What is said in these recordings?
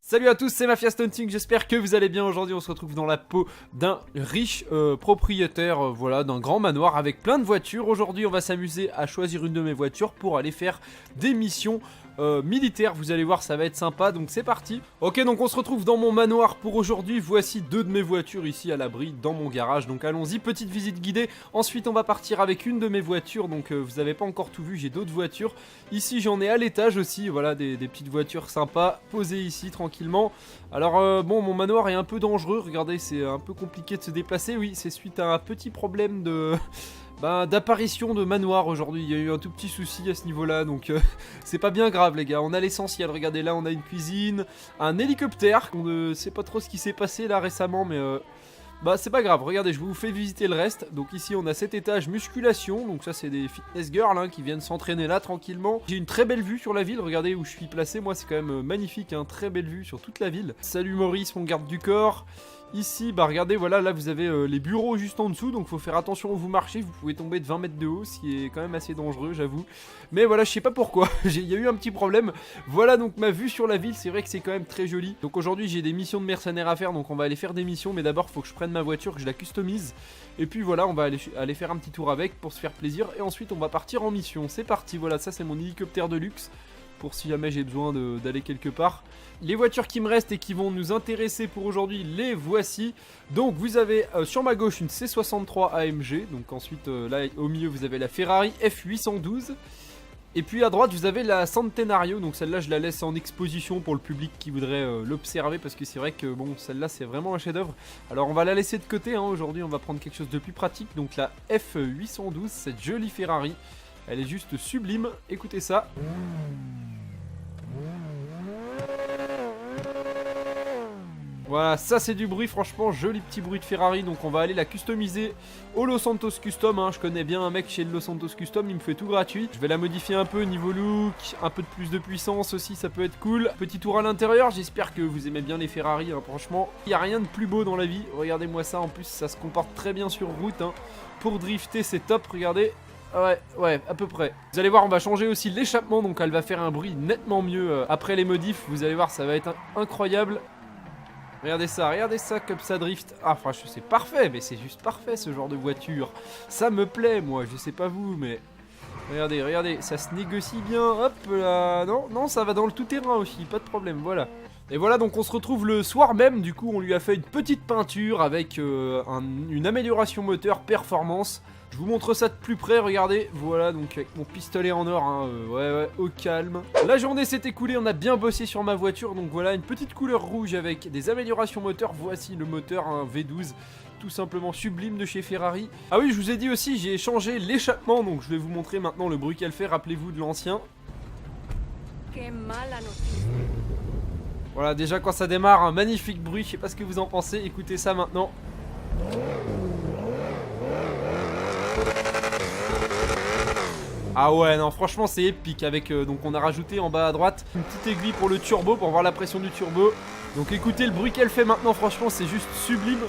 Salut à tous, c'est Mafia Stunting, j'espère que vous allez bien. Aujourd'hui on se retrouve dans la peau d'un riche propriétaire, voilà, d'un grand manoir avec plein de voitures. Aujourd'hui on va s'amuser à choisir une de mes voitures pour aller faire des missions militaires. Vous allez voir, ça va être sympa, donc c'est parti. Ok, donc on se retrouve dans mon manoir pour aujourd'hui. Voici deux de mes voitures ici à l'abri dans mon garage, donc allons-y, petite visite guidée. Ensuite on va partir avec une de mes voitures, donc vous avez pas encore tout vu, j'ai d'autres voitures. Ici j'en ai à l'étage aussi, voilà, des petites voitures sympas posées ici tranquillement. Alors bon, mon manoir est un peu dangereux, regardez, c'est un peu compliqué de se déplacer. Oui, c'est suite à un petit problème de... d'apparition de manoir aujourd'hui. Il y a eu un tout petit souci à ce niveau-là, donc c'est pas bien grave les gars, on a l'essentiel. Regardez, là on a une cuisine, un hélicoptère, on ne sait pas trop ce qui s'est passé là récemment, mais bah c'est pas grave. Regardez, je vous fais visiter le reste. Donc ici on a cet étage musculation, donc ça c'est des fitness girls hein, qui viennent s'entraîner là tranquillement. J'ai une très belle vue sur la ville, regardez où je suis placé, moi c'est quand même magnifique, hein, très belle vue sur toute la ville. Salut Maurice, mon garde du corps. Ici, bah regardez, voilà, là vous avez les bureaux juste en dessous, donc faut faire attention où vous marchez, vous pouvez tomber de 20 mètres de haut, ce qui est quand même assez dangereux, j'avoue. Mais voilà, je sais pas pourquoi, il y a eu un petit problème. Voilà donc ma vue sur la ville, c'est vrai que c'est quand même très joli. Donc aujourd'hui j'ai des missions de mercenaires à faire, donc on va aller faire des missions, mais d'abord faut que je prenne ma voiture, que je la customise. Et puis voilà, on va aller faire un petit tour avec pour se faire plaisir, et ensuite on va partir en mission. C'est parti, voilà, ça c'est mon hélicoptère de luxe, pour si jamais j'ai besoin d'aller quelque part. Les voitures qui me restent et qui vont nous intéresser pour aujourd'hui, les voici. Donc vous avez sur ma gauche une C63 AMG, donc ensuite là au milieu vous avez la Ferrari F812. Et puis à droite vous avez la Centenario, donc celle-là je la laisse en exposition pour le public qui voudrait l'observer, parce que c'est vrai que bon, celle-là c'est vraiment un chef-d'œuvre. Alors on va la laisser de côté, hein. Aujourd'hui on va prendre quelque chose de plus pratique, donc la F812, cette jolie Ferrari. Elle est juste sublime, écoutez ça. Voilà, ça c'est du bruit, franchement, joli petit bruit de Ferrari. Donc on va aller la customiser au Los Santos Custom, hein. Je connais bien un mec chez le Los Santos Custom, il me fait tout gratuit. Je vais la modifier un peu niveau look, un peu de plus de puissance aussi, ça peut être cool. Petit tour à l'intérieur, j'espère que vous aimez bien les Ferrari, hein. Franchement, il n'y a rien de plus beau dans la vie. Regardez-moi ça, en plus ça se comporte très bien sur route, hein. Pour drifter c'est top, regardez. Ouais, à peu près. Vous allez voir, on va changer aussi l'échappement, donc elle va faire un bruit nettement mieux après les modifs. Vous allez voir, ça va être incroyable. Regardez ça comme ça drift. Ah franchement c'est parfait, mais c'est juste parfait ce genre de voiture. Ça me plaît moi, je sais pas vous, mais... Regardez, ça se négocie bien, hop là. Non, ça va dans le tout-terrain aussi, pas de problème, voilà. Et voilà, donc on se retrouve le soir même, du coup on lui a fait une petite peinture avec une amélioration moteur, performance. Je vous montre ça de plus près, regardez, voilà, donc avec mon pistolet en or, hein, ouais, au calme. La journée s'est écoulée, on a bien bossé sur ma voiture, donc voilà, une petite couleur rouge avec des améliorations moteurs. Voici le moteur, un V12, tout simplement sublime de chez Ferrari. Ah oui, je vous ai dit aussi, j'ai changé l'échappement, donc je vais vous montrer maintenant le bruit qu'elle fait, rappelez-vous de l'ancien. Voilà, déjà quand ça démarre, un magnifique bruit, je sais pas ce que vous en pensez, écoutez ça maintenant. Ah ouais, non, franchement c'est épique avec, donc on a rajouté en bas à droite une petite aiguille pour le turbo, pour voir la pression du turbo. Donc écoutez le bruit qu'elle fait maintenant, franchement c'est juste sublime.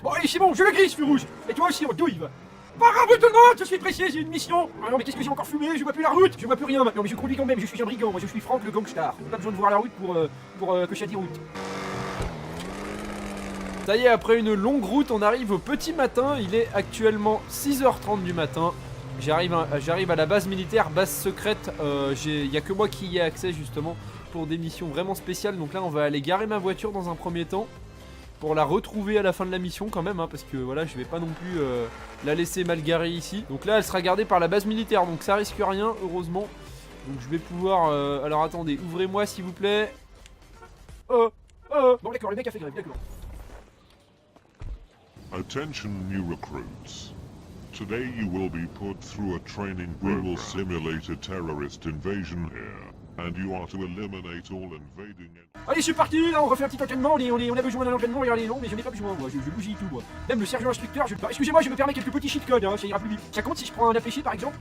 Bon allez c'est bon, je le grille ce feu rouge. Et toi aussi on douille. Par rapport tout le monde, je suis pressé, j'ai une mission. Ah non mais qu'est-ce que j'ai encore fumé, je vois plus la route, je vois plus rien maintenant, mais je conduis quand même, je suis un brigand, moi je suis Franck le gangstar. Pas besoin de voir la route pour que je route. Ça y est, après une longue route, on arrive au petit matin, il est actuellement 6h30 du matin. J'arrive à la base militaire, base secrète, il n'y a que moi qui y ai accès justement pour des missions vraiment spéciales. Donc là on va aller garer ma voiture dans un premier temps, pour la retrouver à la fin de la mission quand même, hein, parce que voilà, je vais pas non plus la laisser mal garée ici. Donc là elle sera gardée par la base militaire, donc ça risque rien, heureusement. Donc je vais pouvoir... alors attendez, ouvrez-moi s'il vous plaît. Bon d'accord, le mec a fait grève, d'accord. Attention new recruits. Today you will be put through a training program. We will simulate a terrorist invasion here. And you are to eliminate all invading... Allez, c'est parti, là, on refait un petit entraînement, on a besoin d'un entraînement, regardez, non, mais je n'ai pas besoin, moi, je bougis tout, moi. Même le sergent instructeur, excusez-moi, je me permets quelques petits cheat codes, hein, ça ira plus vite. Ça compte si je prends un affiché, par exemple?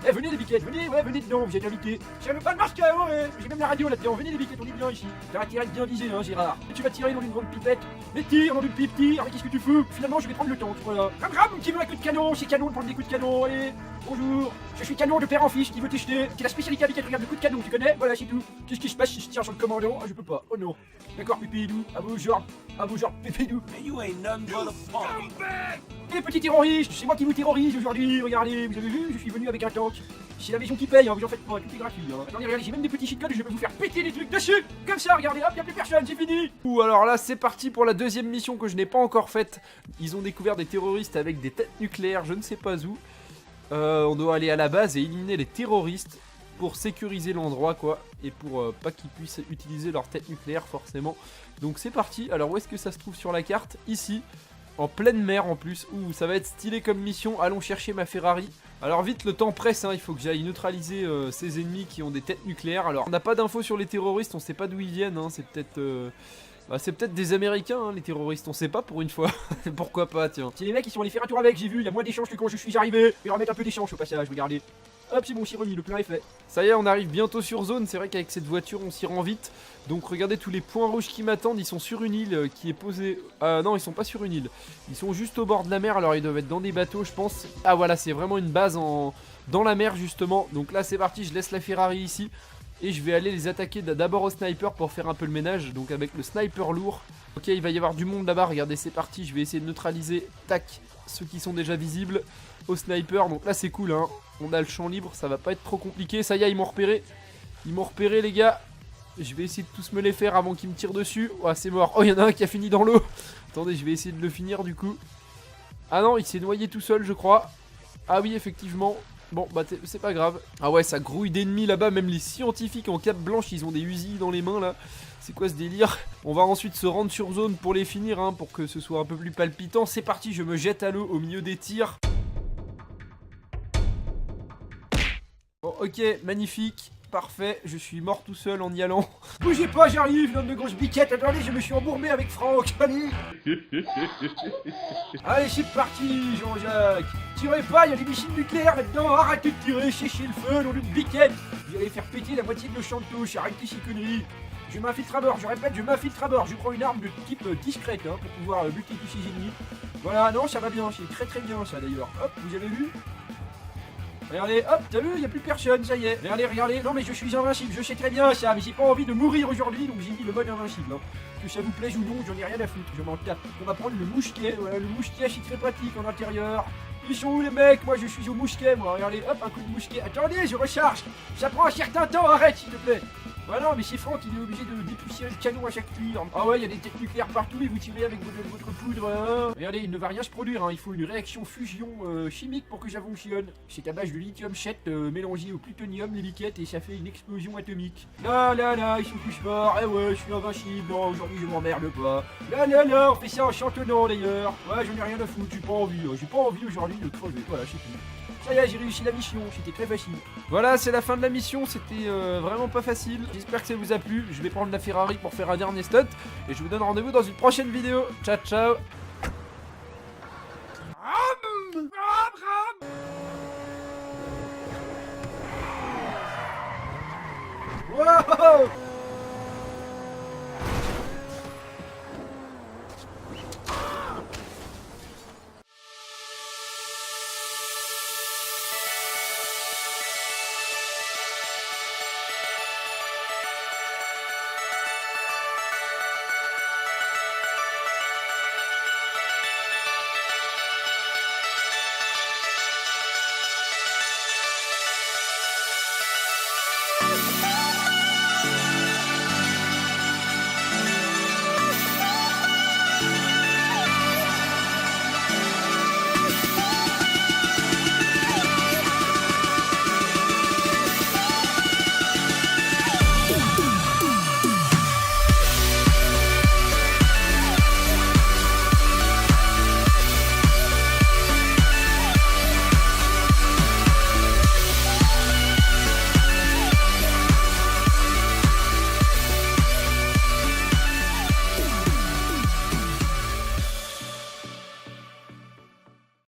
Eh, venez les biquettes, venez, ouais, venez dedans, vous êtes invités. J'ai même pas le masque, ouais, j'ai même la radio là-dedans. Venez les biquettes, on est bien ici. T'as intérêt de bien viser, hein, Gérard. Et tu vas tirer dans une grande pipette. Mais tire dans une pipe, tire. Mais qu'est-ce que tu fous? Finalement, je vais prendre le temps, voilà. Ram, qui veut un coup de canon? C'est canon de prendre des coups de canon, allez. Bonjour, je suis canon de père en fils qui veut t'acheter. C'est la spécialité avec regarde le coup de canon, tu connais? Voilà, c'est tout. Qu'est-ce qui se passe si je tire sur le commandant? Ah, je peux pas, oh non. D'accord, Pépidou, à vous, genre, Pépidou. You ain't nothing but a punk. Les petits terroristes, c'est moi qui vous terrorise aujourd'hui, regardez, vous avez vu, je suis venu avec un tank. C'est la maison qui paye, hein, vous en faites pas, tout est gratuit. Hein. Attendez, regardez, j'ai même des petits shitcoins et je vais vous faire péter des trucs dessus. Comme ça, regardez, hop, y'a plus personne, c'est fini. Ouh, alors là c'est parti pour la deuxième mission que je n'ai pas encore faite. Ils ont découvert des terroristes avec des têtes nucléaires, je ne sais pas où. On doit aller à la base et éliminer les terroristes pour sécuriser l'endroit quoi. Et pour pas qu'ils puissent utiliser leur tête nucléaire forcément. Donc c'est parti, alors où est-ce que ça se trouve sur la carte? Ici. En pleine mer en plus, ouh ça va être stylé comme mission, allons chercher ma Ferrari. Alors vite le temps presse, hein. Il faut que j'aille neutraliser ces ennemis qui ont des têtes nucléaires. Alors on n'a pas d'infos sur les terroristes, on sait pas d'où ils viennent, hein. C'est peut-être des Américains hein, les terroristes, on sait pas pour une fois. Pourquoi pas tiens. C'est les mecs qui sont allés faire un tour avec, j'ai vu, il y a moins d'échanges que quand je suis arrivé. Je vais remettre un peu d'échange au passage, regardez. Hop, c'est bon, c'est remis, le plein est fait. Ça y est, on arrive bientôt sur zone, c'est vrai qu'avec cette voiture on s'y rend vite. Donc regardez tous les points rouges qui m'attendent, ils sont sur une île qui est posée... non, ils sont pas sur une île, ils sont juste au bord de la mer, alors ils doivent être dans des bateaux je pense. Ah voilà, c'est vraiment une base dans la mer justement. Donc là c'est parti, je laisse la Ferrari ici. Et je vais aller les attaquer d'abord au sniper pour faire un peu le ménage, donc avec le sniper lourd. Ok, il va y avoir du monde là-bas, regardez c'est parti, je vais essayer de neutraliser, tac, ceux qui sont déjà visibles au sniper. Donc là c'est cool hein, on a le champ libre, ça va pas être trop compliqué. Ça y est, ils m'ont repéré les gars. Je vais essayer de tous me les faire avant qu'ils me tirent dessus. Oh c'est mort, oh il y en a un qui a fini dans l'eau. Attendez, je vais essayer de le finir du coup. Ah non, il s'est noyé tout seul je crois. Ah oui effectivement. Bon bah c'est pas grave. Ah ouais ça grouille d'ennemis là-bas, même les scientifiques en cape blanche ils ont des usines dans les mains là. C'est quoi ce délire? On va ensuite se rendre sur zone pour les finir hein, pour que ce soit un peu plus palpitant. C'est parti, je me jette à l'eau au milieu des tirs. Bon ok, magnifique. Parfait, je suis mort tout seul en y allant. Bougez pas, j'arrive, l'homme de grosse biquette. Attendez, je me suis embourbé avec Franck. Allez. Allez, c'est parti, Jean-Jacques. Tirez pas, il y a des missiles nucléaires là-dedans. Arrêtez de tirer, séchez le feu, nom d'une biquette. Vous allez faire péter la moitié de nos champs de touche. Arrêtez ces conneries. Je m'infiltre à bord, je répète, je m'infiltre à bord. Je prends une arme de type discrète hein, pour pouvoir buter tous ces ennemis. Voilà, non, ça va bien, c'est très très bien ça d'ailleurs. Hop, vous avez vu? Regardez, hop, t'as vu, il n'y a plus personne, ça y est. Regardez, non mais je suis invincible, je sais très bien ça, mais j'ai pas envie de mourir aujourd'hui, donc j'ai mis le mode invincible. Hein. Que ça vous plaise ou non, j'en ai rien à foutre, je m'en tape. On va prendre le mousquet, voilà, le mousquet c'est très pratique en intérieur. Ils sont où les mecs? Moi je suis au mousquet, moi, regardez, hop, un coup de mousquet. Attendez, je recharge, ça prend un certain temps, arrête s'il te plaît. Bah non, mais c'est Franck, il est obligé de dépoussiérer le canon à chaque tir. Ah ouais, il y a des têtes nucléaires partout et vous tirez avec votre poudre. Hein. Regardez, il ne va rien se produire, hein. Il faut une réaction fusion chimique pour que ça fonctionne. C'est à base de lithium 7 mélangé au plutonium, les biquettes, et ça fait une explosion atomique. Là, ils sont tous morts. Eh ouais, je suis invincible. Non, aujourd'hui je m'emmerde pas. Là, on fait ça en chantonnant d'ailleurs. Ouais, j'en ai rien à foutre, j'ai pas envie. J'ai pas envie aujourd'hui de crever. Voilà, c'est tout. Ça y est, j'ai réussi la mission, c'était très facile. Voilà, c'est la fin de la mission, c'était vraiment pas facile. J'espère que ça vous a plu. Je vais prendre la Ferrari pour faire un dernier stunt. Et je vous donne rendez-vous dans une prochaine vidéo. Ciao, ciao. Wow.